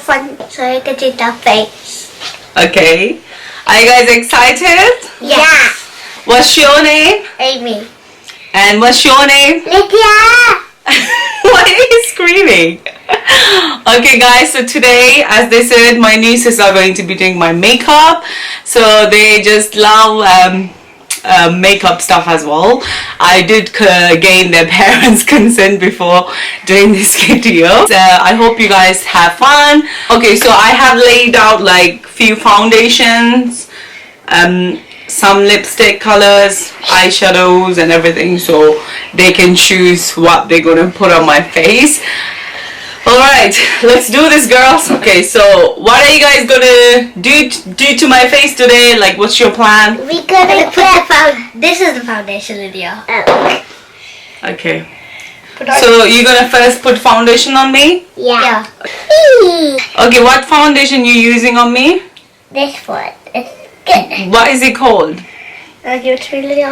front so I can do the face. Okay. Are you guys excited? Yeah. What's your name? Amy. And what's your name? Lydia. Why are you screaming? Okay guys, so today, as they said, my nieces are going to be doing my makeup. So they just love makeup stuff as well. I did gain their parents' consent before doing this video. So I hope you guys have fun. Okay, so I have laid out like few foundations, some lipstick colors, eyeshadows and everything, so they can choose what they're gonna put on my face. Alright, let's do this, girls. Okay, so what are you guys gonna do to my face today? Like, what's your plan? We're gonna put this is the foundation, Lydia. Okay. So you're gonna first put foundation on me? Yeah. Okay, what foundation you using on me? This one. It's good. What is it called? I'll give it to Lydia.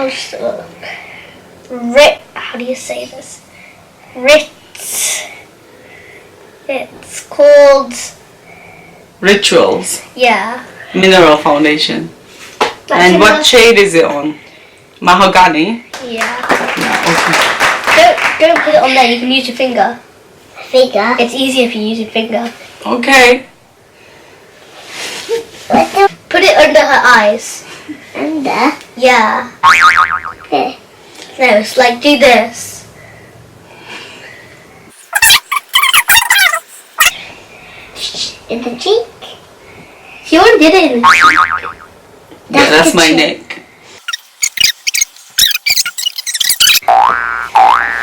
How do you say this? It's called Rituals. Yeah. Mineral foundation. And what shade is it on? Mahogany? Yeah. Okay. Don't put it on there, you can use your finger. Finger? It's easier if you use your finger. Okay. Put it under her eyes. Under? Yeah. Okay. No, it's like do this. In the cheek? She already did it in the cheek. That's my neck.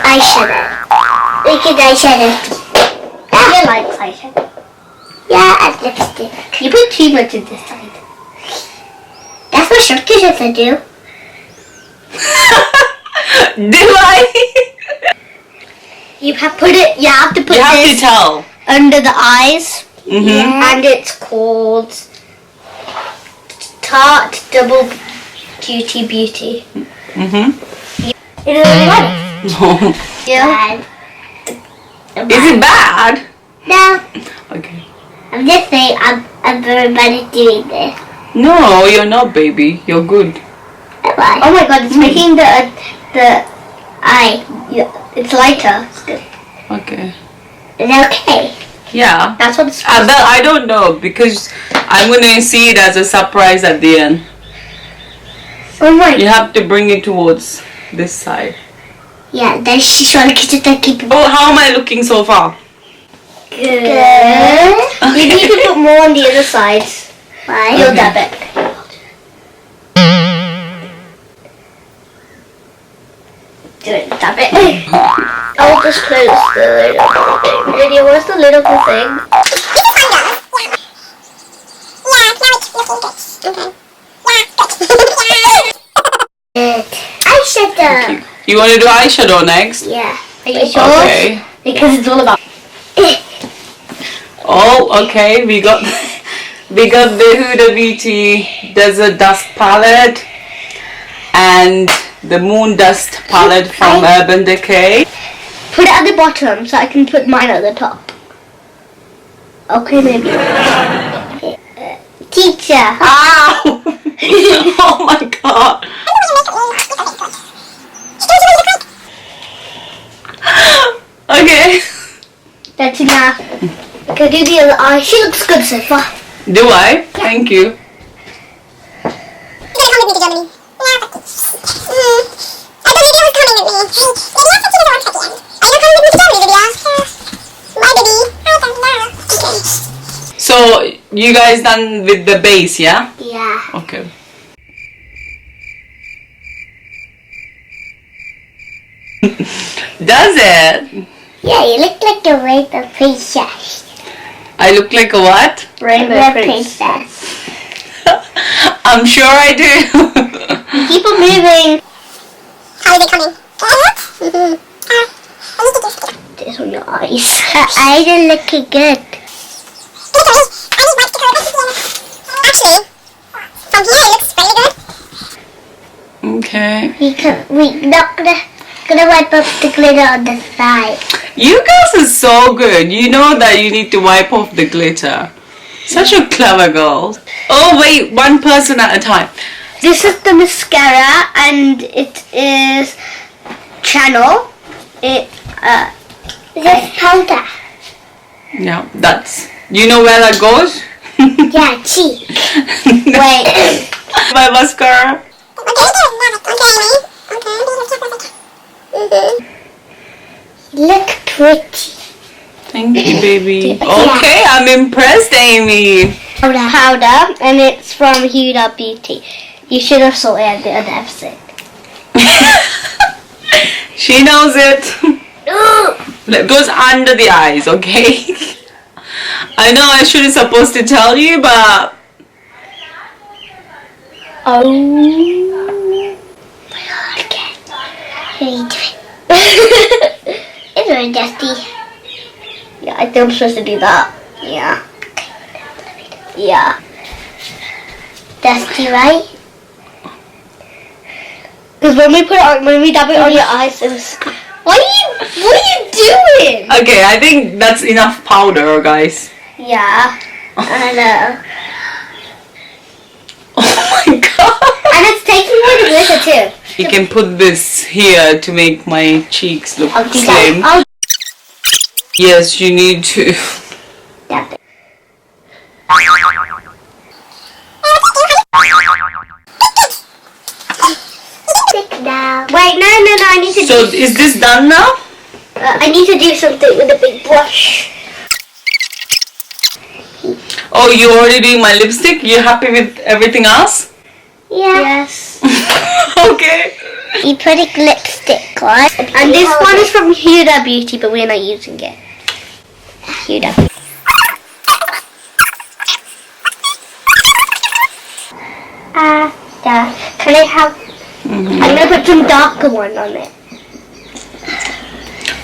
Eyeshadow. Look at eyeshadow. I like eyeshadow. Yeah, and lipstick. You put too much in this side. That's what Sureeka said to do. Do I? You have to put You have this to tell. under the eyes. Mm-hmm. And it's called Tarte Double Duty Beauty. Mm-hmm. It is bad. No. Yeah. Is it bad? No. Okay. I'm just saying I'm very bad at doing this. No, you're not, baby. You're good. Why? Oh my god, it's making the eye. It's lighter. It's good. Okay. Is it okay? Yeah. That's what it's I don't know, because I'm gonna see it as a surprise at the end. Oh my. You have to bring it towards this side. Yeah, then she's trying to keep it. Oh, how am I looking so far? Good. You need to put more on the other side. Why? You'll dab it. Do it. Dab it. I'll just close the little thing. Lydia, what's the little thing? Eyeshadow. You want to do eyeshadow next? Yeah. Are you sure? Okay. Because it's all about. Oh, okay. We got the Huda Beauty Desert Dust palette and the Moon Dust palette from Urban Decay. Put it at the bottom so I can put mine at the top. Okay, maybe. Teacher. Ow! Oh my god. Okay. That's enough. Okay, do the other eye. She looks good so far. Do I? Yeah. Thank you. So, you guys done with the base, yeah? Yeah. Okay. Does it? Yeah, you look like a rainbow princess. I look like a what? Rainbow princess. I'm sure I do. Keep on moving. How is it coming? This on your eyes. Her eyes are looking good. Actually, from here it looks really good. Okay. We're not gonna wipe up the glitter on the side. You girls are so good. You know that you need to wipe off the glitter. Such a clever girl. Oh wait, one person at a time. This is the mascara, and it is Channel. This powder. Yeah, that's. You know where that goes? Yeah, cheek. Wait. My mascara. Look pretty. Thank you, baby. Okay, I'm impressed, Amy. Powder, and it's from Huda Beauty. You should have saw it at the other episode. She knows it. It goes under the eyes, okay? I know I shouldn't supposed to tell you, but Oh my god, again. How do you do it? It's very dusty. Yeah, I think I'm supposed to do that. Yeah. Yeah. Dusty, right? Because when we put it on, when we dab it on your eyes, it was. What are you doing? okay, I think that's enough powder, guys. Yeah, I know. Oh my god. And it's taking away the glitter too. You can put this here to make my cheeks look I'll do slim. that. Yes, you need to. Dab it. Now. Wait, no, I need to So do. is this done now? I need to do something with a big brush. Oh, you already doing my lipstick? You happy with everything else? Yeah. Yes. Okay. You put a lipstick on. And this one is from Huda Beauty, but we're not using it. Huda. Can I have... I'm going to put some darker one on it.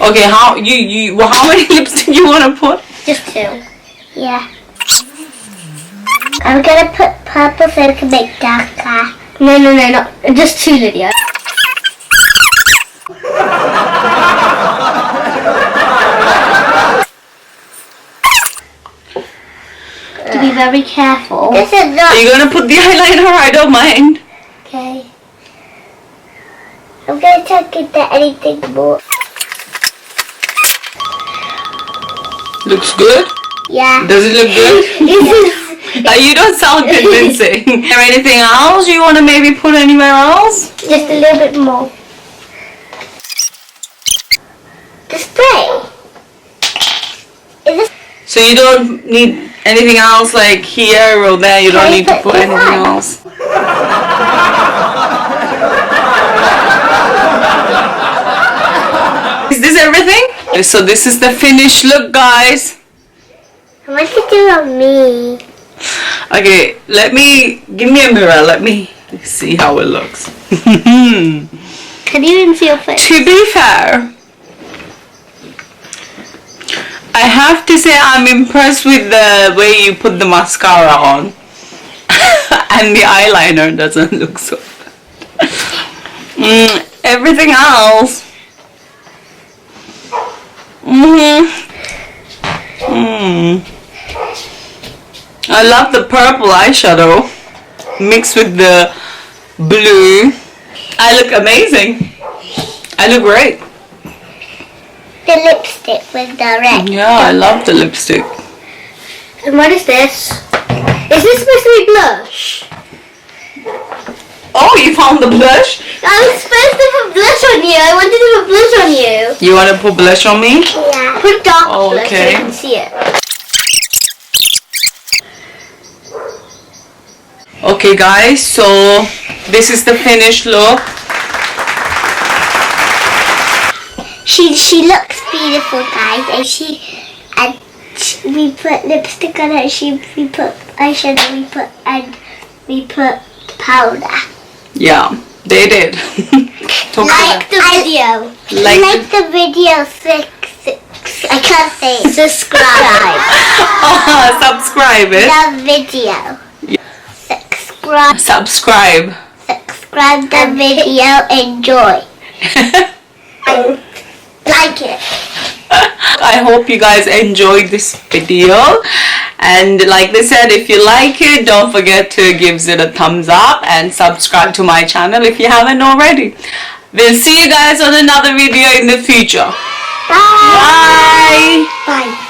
Okay, how many lipstick you want to put? Just two. Yeah. I'm going to put purple so it can make darker. No. Just two, Lydia. To be very careful. This is not. Are you gonna put the eyeliner? I don't mind. Okay. I'm going to check if there's anything more. Looks good. Yeah. Does it look good? You don't sound convincing. Is there anything else you want to maybe put anywhere else? Just a little bit more. The spray. Is this? So you don't need anything else like here or there? You don't Can I need to put put this anything on? else? Is this everything? So this is the finished look, guys. I want to do on me. Okay, give me a mirror. Let me see how it looks. Can you even see your face? To be fair, I have to say I'm impressed with the way you put the mascara on. And the eyeliner doesn't look so bad. Everything else. I love the purple eyeshadow mixed with the blue. I look amazing. I look great. The lipstick with the red. Yeah, I love the lipstick. And what is this? Is this supposed to be blush? Oh, you found the blush? I was supposed to put blush on you. I wanted to put blush on you. You want to put blush on me? Yeah. Put dark blush so Okay. you can see it. Okay guys, so this is the finished look. She looks beautiful, guys, and we put lipstick on her. We put eyeshadow. We put powder. Yeah, they did. Like the video. Like the video. I can't say it. Subscribe. Subscribe it. The video. Subscribe. Subscribe the video. Enjoy. Like it. I hope you guys enjoyed this video, and like they said, if you like it, don't forget to give it a thumbs up and subscribe to my channel if you haven't already. We'll see you guys on another video in the future. Bye. Bye. Bye.